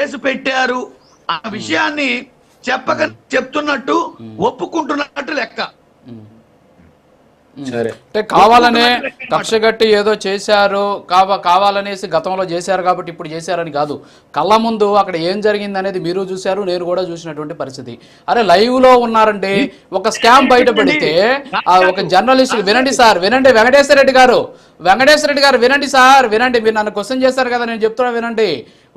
Case పెట్టారు ఆ విషయాన్ని చెప్తున్నట్టు ఒప్పుకుంటున్నట్టు లెక్క. అంటే కావాలనే కక్షగట్టి ఏదో చేశారు కావాలనేసి గతంలో చేశారు కాబట్టి ఇప్పుడు చేశారని కాదు, కళ్ళ ముందు అక్కడ ఏం జరిగింది అనేది మీరు చూశారు, నేను కూడా చూసినటువంటి పరిస్థితి. అరే లైవ్ లో ఉన్నారంటే ఒక స్కామ్ బయటపడితే ఒక జర్నలిస్ట్ వినండి సార్, వినండి వెంకటేశ్వర రెడ్డి గారు వినండి సార్, వినండి. మీరు నన్ను క్వశ్చన్ చేశారు కదా, నేను చెప్తున్నా వినండి.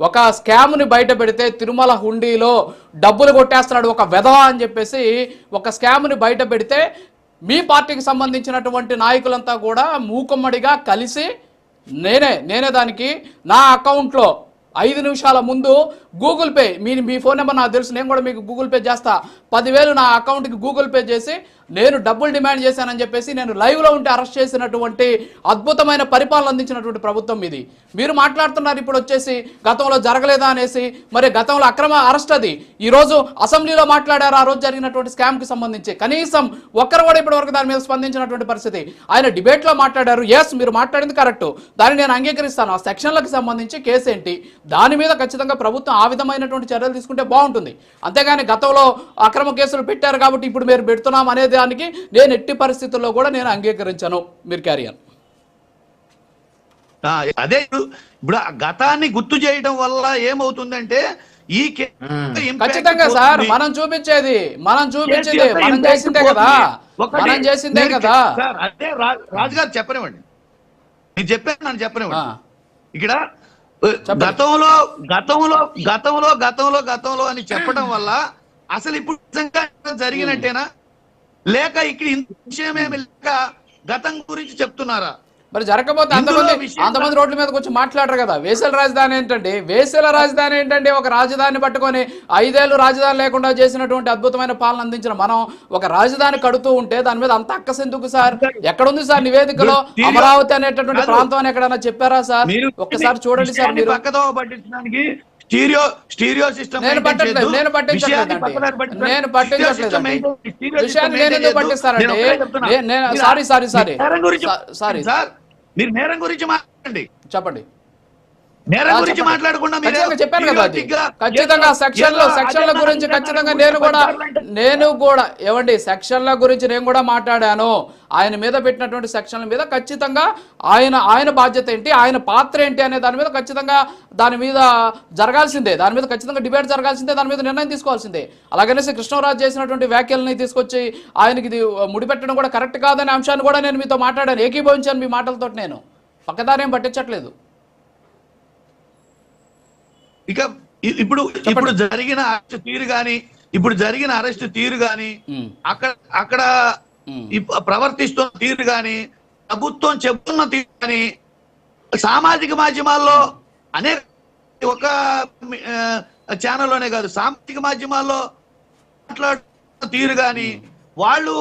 ఒక స్కామ్ ని బయట పెడితే తిరుమల హుండీలో డబ్బులు కొట్టేస్తున్నాడు ఒక వెధవ అని చెప్పేసి ఒక స్కామ్ ని బయట పెడితే మీ పార్టీకి సంబంధించినటువంటి నాయకులంతా కూడా మూకుమ్మడిగా కలిసి నేనే దానికి నా అకౌంట్లో 5 నిమిషాల ముందు గూగుల్ పే మీ ఫోన్ నెంబర్ నాకు తెలుసు, నేను కూడా మీకు గూగుల్ పే చేస్తా, 10,000 నా అకౌంట్కి గూగుల్ పే చేసి నేను డబ్బులు డిమాండ్ చేశానని చెప్పేసి నేను లైవ్లో ఉంటే అరెస్ట్ చేసినటువంటి అద్భుతమైన పరిపాలన అందించినటువంటి ప్రభుత్వం ఇది. మీరు మాట్లాడుతున్నారు ఇప్పుడు వచ్చేసి గతంలో జరగలేదా అనేసి. మరి గతంలో అక్రమ అరెస్ట్ అది. ఈరోజు అసెంబ్లీలో మాట్లాడారు ఆ రోజు జరిగినటువంటి స్కామ్కి సంబంధించి, కనీసం ఒక్కరు కూడా ఇప్పటివరకు దాని మీద స్పందించినటువంటి పరిస్థితి. ఆయన డిబేట్లో మాట్లాడారు, ఎస్ మీరు మాట్లాడింది కరెక్ట్, దాన్ని నేను అంగీకరిస్తాను. ఆ సెక్షన్లకు సంబంధించి కేసు ఏంటి, దాని మీద ఖచ్చితంగా ప్రభుత్వం ఆ విధమైనటువంటి చర్యలు తీసుకుంటే బాగుంటుంది. అంతేగాని గతంలో అక్రమ కేసులు పెట్టారు కాబట్టి ఇప్పుడు మీరు పెడుతున్నాం అనే దానికి నేను ఎట్టి పరిస్థితుల్లో కూడా నేను అంగీకరించను. మీరు క్యారియర్ అదే ఇప్పుడు గతాన్ని గుర్తు చేయడం వల్ల ఏమవుతుందంటే ఈ ఖచ్చితంగా సార్ మనం చూపించేది మనం చేసిందే కదా. అదే రాజుగారు చెప్పనివ్వండి, నేను చెప్పాను నన్ను చెప్పనివ్వండి. ఇక్కడ గతంలో అని చెప్పడం వల్ల అసలు ఇప్పుడు నిజంగా జరిగినట్టేనా, లేక ఇక్కడ ఇంత విషయమేమి లేక గతం గురించి చెప్తున్నారా? మరి జరగకపోతే అంతమంది రోడ్ల మీదకి వచ్చి మాట్లాడరు కదా. వేసల రాజధాని ఏంటండి? ఒక రాజధాని పట్టుకొని 5 ఏళ్ళు రాజధాని లేకుండా చేసినటువంటి అద్భుతమైన పాలన అందించిన మనం ఒక రాజధాని కడుతూ ఉంటే దాని మీద అంత అక్కసెందుకు సార్? ఎక్కడుంది సార్ నివేదికలో అమరావతి అనేటటువంటి ప్రాంతం అని ఎక్కడన్నా చెప్పారా సార్? ఒక్కసారి చూడండి సార్. మీరు నేను పట్టించట్లేదండి విషయాన్ని నేను ఎందుకు పట్టిస్తానండి? సారీ మీరు నేరం గురించి మాట్లాడండి, చెప్పండి. నేరం గురించి మాట్లాడకుండా చెప్పాను కదా, ఖచ్చితంగా సెక్షన్ల గురించి ఖచ్చితంగా నేను కూడా ఏమండి సెక్షన్ల గురించి నేను కూడా మాట్లాడాను. ఆయన మీద పెట్టినటువంటి సెక్షన్ల మీద ఖచ్చితంగా ఆయన బాధ్యత ఏంటి, ఆయన పాత్ర ఏంటి అనే దాని మీద ఖచ్చితంగా దాని మీద జరగాల్సిందే, దాని మీద ఖచ్చితంగా డిబేట్ జరగాల్సిందే, దాని మీద నిర్ణయం తీసుకోవాల్సిందే. అలాగనేసి కృష్ణరాజు చేసినటువంటి వ్యాఖ్యలని తీసుకొచ్చి ఆయనకి ఇది ముడిపెట్టడం కూడా కరెక్ట్ కాదనే అంశాన్ని కూడా నేను మీతో మాట్లాడాను, ఏకీభవించాను మీ మాటలతో. నేను పక్కదారేం పట్టించట్లేదు. ఇక ఇప్పుడు జరిగిన అరెస్ట్ తీరు గాని అక్కడ ప్రవర్తిస్తున్న తీరు గాని ప్రభుత్వం చెబుతున్న తీరు గాని సామాజిక మాధ్యమాల్లో అనేక ఒక ఛానల్లోనే కాదు సామాజిక మాధ్యమాల్లో మాట్లాడుతున్న తీరు గాని వాళ్ళు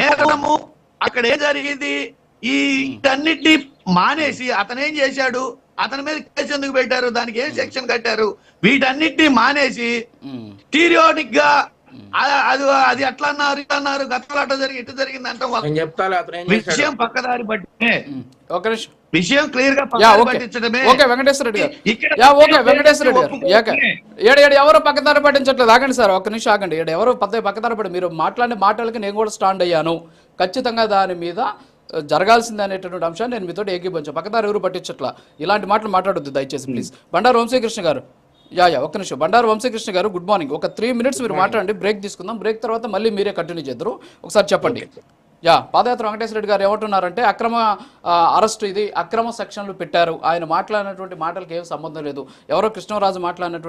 నేరము అక్కడ ఏం జరిగింది ఈ అన్నిటినీ మానేసి అతను ఏం చేశాడు, అతని మీద కేసు ఎందుకు పెట్టారు, దానికి ఏం సెక్షన్ కట్టారు, వీటన్నిటిని మానేసి స్టీరియోటిక్ గా అది అట్లా అన్నారు గతంలో అట్లా ఇట్లా జరిగింది అంటాం. విషయం పక్కదారి పట్టినే, విషయం క్లియర్ గా పట్టించడమే. వెంకటేశ్వర రెడ్డి గారు ఎవరు పక్కదారి పట్టించట్లేదు. ఆగండి సార్, ఒక్క నిమిషం ఆగండి. ఎవరు పక్కదారి పడి మీరు మాట్లాడిన మాటలకి నేను కూడా స్టాండ్ అయ్యాను. ఖచ్చితంగా దాని మీద జరగాల్సింది అనేటటువంటి అంశాన్ని నేను మీతో ఏకీభవించాను. పక్కదారు ఎవరు పట్టించట్లా, ఇలాంటి మాటలు మాట్లాడొద్దు దయచేసి ప్లీజ్. బండారు వంశీకృష్ణ గారు ఒక్క నిమిషం. బండారు వంశీకృష్ణ గారు గుడ్ మార్నింగ్. ఒక 3 minutes మీరు మాట్లాడండి, బ్రేక్ తీసుకుందాం. బ్రేక్ తర్వాత మళ్ళీ మీరే కంటిన్యూ చేద్దరు. ఒకసారి చెప్పండి. పాదయాత్ర వెంకటేశ్వర రెడ్డి గారు ఏమంటున్నారంటే అక్రమ అరెస్ట్, ఇది అక్రమ సెక్షన్లు పెట్టారు. ఆయన మాట్లాడినటువంటి మాటలకు ఏం సంబంధం లేదు. ఎవరో కృష్ణరాజు మాట్లాడినటువంటి